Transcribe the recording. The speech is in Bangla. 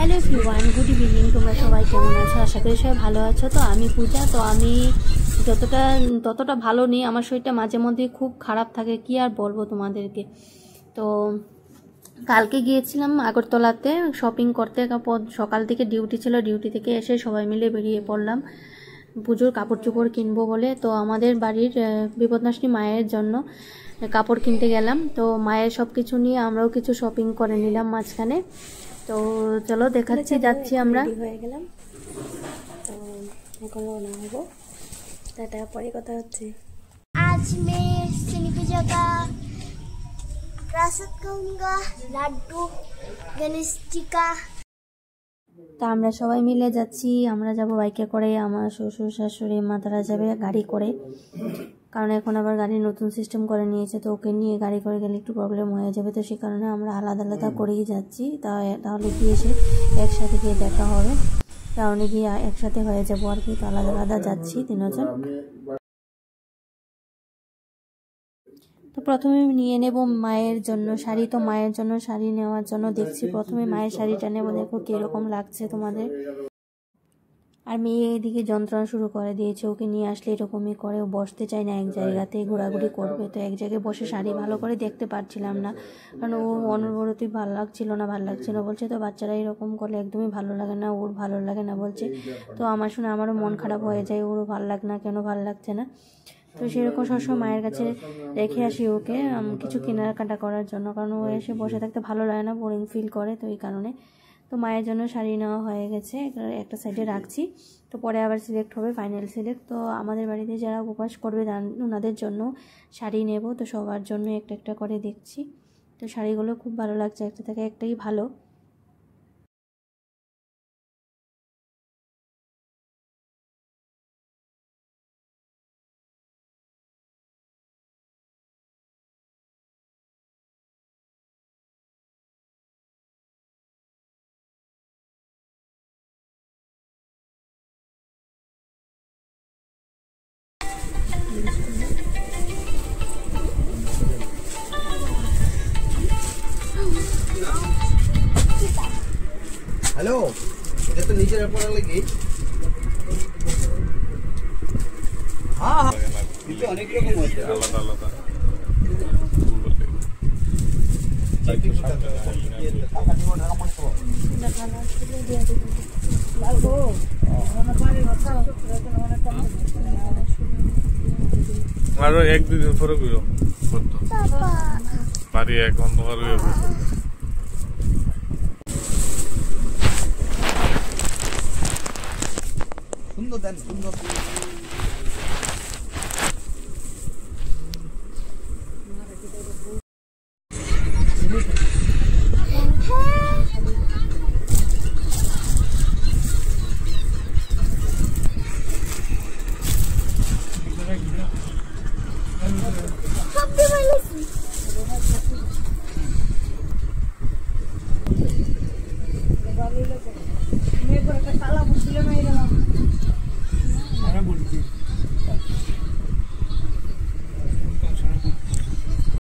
Hello everyone, good evening. তোমরা সবাই কেমন আছো? আশা করি সবাই ভালো আছো। তো আমি পূজা। তো আমি ততটা ভালো নেই, আমার শরীরটা মাঝে মধ্যে খুব খারাপ থাকে, কি আর বলবো তোমাদেরকে। তো কালকে গিয়েছিলাম আগরতলাতে শপিং করতে, সকাল থেকে ডিউটি ছিল, ডিউটি থেকে এসে সবাই মিলে বেরিয়ে পড়লাম পুজোর কাপড় চোপড় কিনবো বলে। তো আমাদের বাড়ির বিপদনাশিনী মায়ের জন্য কাপড় কিনতে গেলাম। তো মায়ের সব কিছু নিয়ে আমরাও কিছু শপিং করে নিলাম মাঝখানে। তো চলো দেখাচ্ছি, যাচ্ছি আমরা। হয়ে গেলাম, তো এখন রওনা হবো। টাটা, পরে কথা হচ্ছে। आज मैं शनि पूजा का प्रसाद खाऊंगा, लड्डू, गणेश जी का। তা আমরা সবাই মিলে যাচ্ছি, আমরা যাব বাইকে করে, আমার শ্বশুর শাশুড়ি মা তারা যাবে গাড়ি করে, কারণ এখন আবার গাড়ির নতুন সিস্টেম করে নিয়েছে। তো ওকে নিয়ে গাড়ি করে গেলে একটু প্রবলেম হয়ে যাবে, তো সে কারণে আমরা আলাদা আলাদা করেই যাচ্ছি। তাহলে গিয়ে এসে একসাথে গিয়ে দেখা হবে, তাহলে গিয়ে একসাথে হয়ে যাবো আর কি। তো আলাদা আলাদা যাচ্ছি তিনজন। তো প্রথমে নিয়ে নেব মায়ের জন্য শাড়ি। তো মায়ের জন্য শাড়ি নেওয়ার জন্য দেখছি, প্রথমে মায়ের শাড়িটা নেবো, দেখো কীরকম লাগছে তোমাদের। আর মেয়ে এদিকে যন্ত্রণা শুরু করে দিয়েছে, ওকে নিয়ে আসলে এরকমই করে, ও বসতে চায় না, এক জায়গাতেই ঘোরাঘুরি করবে। তো এক জায়গায় বসে শাড়ি ভালো করে দেখতে পারছিলাম না, কারণ ও অনবরতই ভালো লাগছিল না বলছে। তো বাচ্চারা এরকম করলে একদমই ভালো লাগে না, ওর ভালো লাগে না বলছে। তো আমার শুনে আমারও মন খারাপ হয়ে যায়, ওরও ভালো লাগে না, কেন ভালো লাগছে না। তো সেরকম সবসময় মায়ের কাছে রেখে আসি ওকে কিছু কেনাকাটা করার জন্য, কারণ ও এসে বসে থাকতে ভালো লাগে না, বোরিং ফিল করে। তো এই কারণে তো মায়ের জন্য শাড়ি নেওয়া হয়ে গেছে, একটা সাইডে রাখছি। তো পরে আবার সিলেক্ট হবে, ফাইনাল সিলেক্ট। তো আমাদের বাড়িতে যারা উপবাস করবে ওনাদের জন্য শাড়ি নেব, তো সবার জন্য একটা একটা করে দেখছি। তো শাড়িগুলো খুব ভালো লাগছে, একটা থেকে একটাই ভালো। হ্যালো, এটা তো নিজের পড়া লাগে। হ্যাঁ হ্যাঁ, কিন্তু অনেক রকম আছে, আলাদা আলাদা। আরো এক দুই দিন পরে করো পারি, এখন তোমার সুন্দর দেন, সুন্দর।